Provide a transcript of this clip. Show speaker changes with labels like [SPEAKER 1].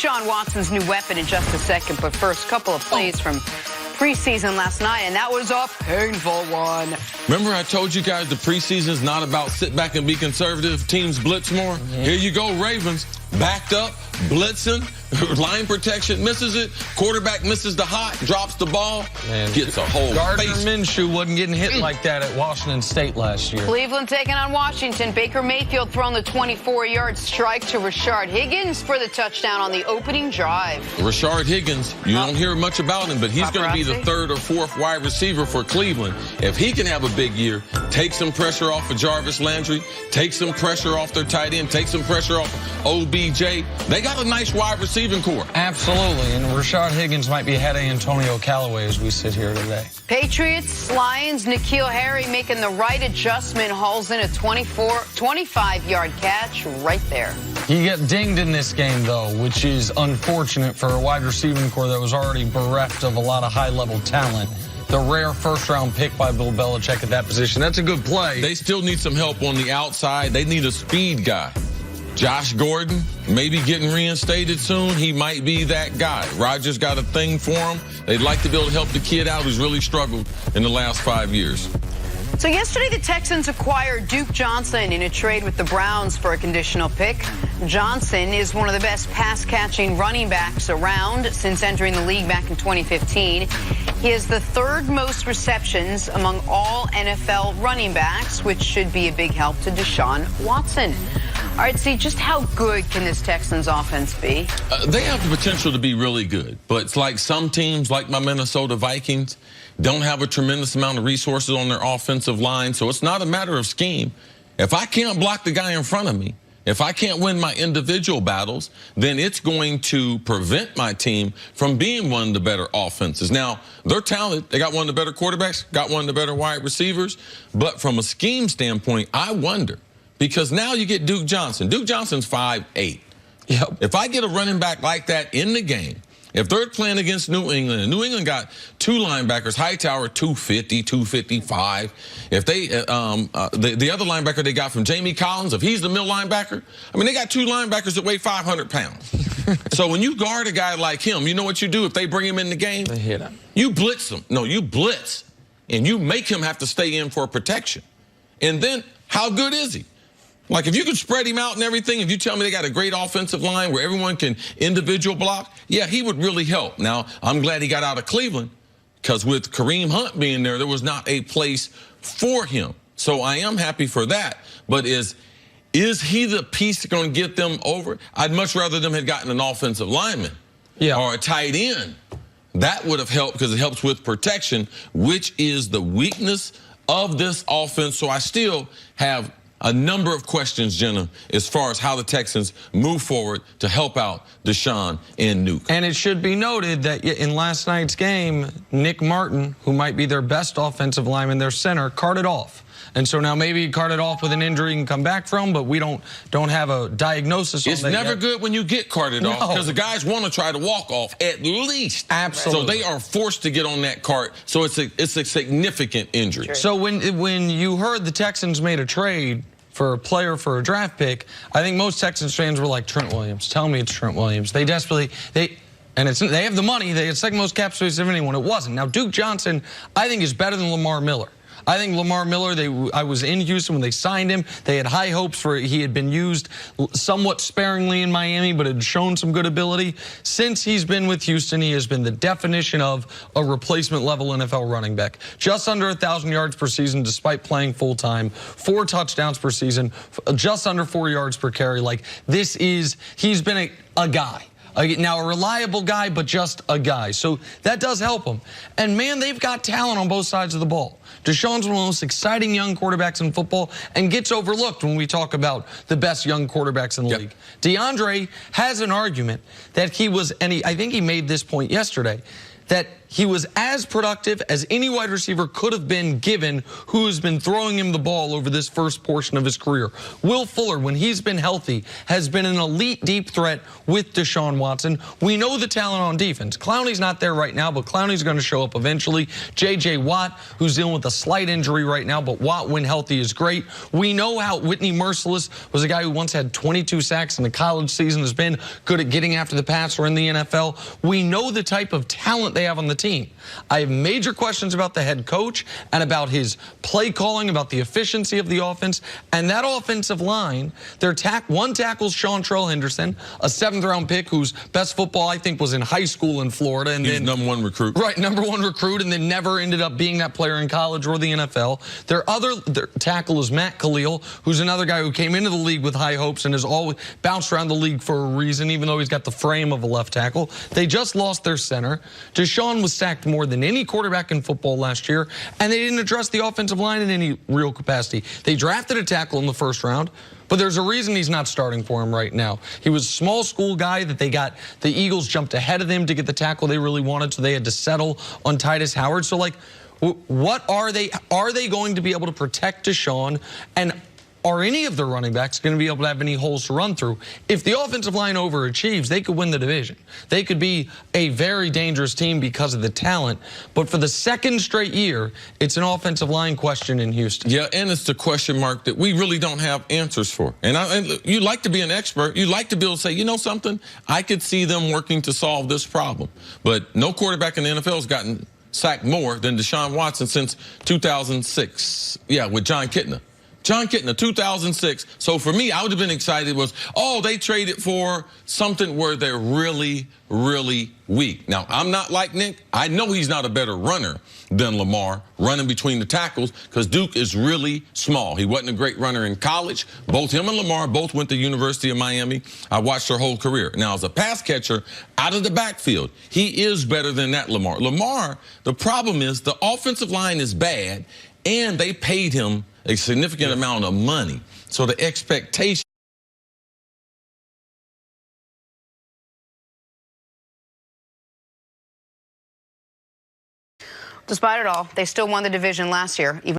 [SPEAKER 1] Deshaun Watson's new weapon in just a second, but first, couple of plays from preseason last night, and that was a painful one.
[SPEAKER 2] Remember I told you guys the preseason's not about sit back and be conservative, teams blitz more? Here you go, Ravens, backed up, blitzing, line protection misses it, quarterback misses the hot, drops the ball, gets a whole
[SPEAKER 3] Gardner
[SPEAKER 2] face.
[SPEAKER 3] Minshew wasn't getting hit like that at Washington State last year.
[SPEAKER 1] Cleveland taking on Washington. Baker Mayfield throwing the 24-yard strike to Rashard Higgins for the touchdown on the opening drive.
[SPEAKER 2] Rashard Higgins, you don't hear much about him, but he's going to be the third or fourth wide receiver for Cleveland. If he can have a big year, take some pressure off of Jarvis Landry, take some pressure off their tight end, take some pressure off OBJ. They got a nice wide receiving core.
[SPEAKER 3] Absolutely, and Rashard Higgins might be ahead of Antonio Callaway as we sit here today.
[SPEAKER 1] Patriots, Lions, N'Keal Harry making the right adjustment, hauls in a 25-yard catch right there.
[SPEAKER 3] He got dinged in this game, though, which is unfortunate for a wide receiving core that was already bereft of a lot of high-level talent. The rare first-round pick by Bill Belichick at that position. That's a good play.
[SPEAKER 2] They still need some help on the outside. They need a speed guy. Josh Gordon, maybe getting reinstated soon. He might be that guy. Rodgers got a thing for him. They'd like to be able to help the kid out who's really struggled in the last 5 years.
[SPEAKER 1] So yesterday, the Texans acquired Duke Johnson in a trade with the Browns for a conditional pick. Johnson is one of the best pass-catching running backs around since entering the league back in 2015. He has the third most receptions among all NFL running backs, which should be a big help to Deshaun Watson. All right, see, just how good can this Texans offense be?
[SPEAKER 2] They have the potential to be really good, but it's like some teams, like my Minnesota Vikings, don't have a tremendous amount of resources on their offensive line, so it's not a matter of scheme. If I can't block the guy in front of me, if I can't win my individual battles, then it's going to prevent my team from being one of the better offenses. Now, they're talented. They got one of the better quarterbacks, got one of the better wide receivers, but from a scheme standpoint, I wonder. Because now you get Duke Johnson. Duke Johnson's 5'8".
[SPEAKER 3] Yep.
[SPEAKER 2] If I get a running back like that in the game, if they're playing against New England, and New England got two linebackers, Hightower 250, 255. If they, the other linebacker they got from Jamie Collins, if he's the middle linebacker, I mean, they got two linebackers that weigh 500 pounds. So when you guard a guy like him, you know what you do if they bring him in the game?
[SPEAKER 3] They hit him.
[SPEAKER 2] You blitz him. No, you blitz. And you make him have to stay in for protection. And then, how good is he? Like, if you could spread him out and everything, if you tell me they got a great offensive line where everyone can individual block, yeah, he would really help. Now, I'm glad he got out of Cleveland because with Kareem Hunt being there, there was not a place for him. So I am happy for that. But is he the piece that's going to get them over? I'd much rather them had gotten an offensive lineman or a tight end. That would have helped because it helps with protection, which is the weakness of this offense. So I still have a number of questions, Jenna, as far as how the Texans move forward to help out Deshaun and Nuke.
[SPEAKER 3] And it should be noted that in last night's game, Nick Martin, who might be their best offensive lineman, their center, carted off. And so now maybe he carted off with an injury and come back from, but we don't have a diagnosis on that.
[SPEAKER 2] It's never good when you get carted off because the guys want to try to walk off at least.
[SPEAKER 3] Absolutely.
[SPEAKER 2] So they are forced to get on that cart. So it's a significant injury.
[SPEAKER 1] Sure.
[SPEAKER 3] So when you heard the Texans made a trade for a player for a draft pick, I think most Texans fans were like, Trent Williams. Tell me it's Trent Williams. They desperately, they have the money. They had second most cap space of anyone. It wasn't. Now, Duke Johnson, I think, is better than Lamar Miller. I think Lamar Miller, I was in Houston when they signed him. They had high hopes for it. He had been used somewhat sparingly in Miami, but had shown some good ability. Since he's been with Houston, he has been the definition of a replacement-level NFL running back. Just under 1,000 yards per season, despite playing full-time. 4 touchdowns per season, just under 4 yards per carry. Like, he's been a guy. Now, a reliable guy, but just a guy. So that does help him. And, man, they've got talent on both sides of the ball. Deshaun's one of the most exciting young quarterbacks in football and gets overlooked when we talk about the best young quarterbacks in the league. DeAndre has an argument that he was, and I think he made this point yesterday, that he was as productive as any wide receiver could have been given who has been throwing him the ball over this first portion of his career. Will Fuller, when he's been healthy, has been an elite deep threat with Deshaun Watson. We know the talent on defense. Clowney's not there right now, but Clowney's going to show up eventually. J.J. Watt, who's dealing with a slight injury right now, but Watt, when healthy, is great. We know how Whitney Merciless was a guy who once had 22 sacks in the college season, has been good at getting after the passer in the NFL. We know the type of talent they have on the team. I have major questions about the head coach and about his play calling, about the efficiency of the offense. And that offensive line, their one tackle's Seantrell Henderson, a 7th-round pick whose best football, I think, was in high school in Florida. And
[SPEAKER 2] he's number 1 recruit.
[SPEAKER 3] Right, number 1 recruit, and then never ended up being that player in college or the NFL. Their tackle is Matt Khalil, who's another guy who came into the league with high hopes and has always bounced around the league for a reason, even though he's got the frame of a left tackle. They just lost their center. Deshaun was sacked more than any quarterback in football last year, and they didn't address the offensive line in any real capacity. They drafted a tackle in the first round, but there's a reason he's not starting for him right now. He was a small school guy that the Eagles jumped ahead of him to get the tackle they really wanted, so they had to settle on Titus Howard. So, like, what are they going to be able to protect Deshaun, and are any of their running backs going to be able to have any holes to run through? If the offensive line overachieves, they could win the division. They could be a very dangerous team because of the talent. But for the second straight year, it's an offensive line question in Houston.
[SPEAKER 2] Yeah, and it's the question mark that we really don't have answers for. And you like to be an expert. You like to be able to say, you know something, I could see them working to solve this problem. But no quarterback in the NFL has gotten sacked more than Deshaun Watson since 2006. Yeah, with John Kitna. John Kitna, 2006. So for me, I would have been excited was, oh, they traded for something where they're really, really weak. Now, I'm not like Nick. I know he's not a better runner than Lamar, running between the tackles, because Duke is really small. He wasn't a great runner in college. Both him and Lamar both went to University of Miami. I watched their whole career. Now, as a pass catcher out of the backfield, he is better than that Lamar. Lamar, the problem is the offensive line is bad, and they paid him a significant amount of money. So the expectation.
[SPEAKER 1] Despite it all, they still won the division last year. Even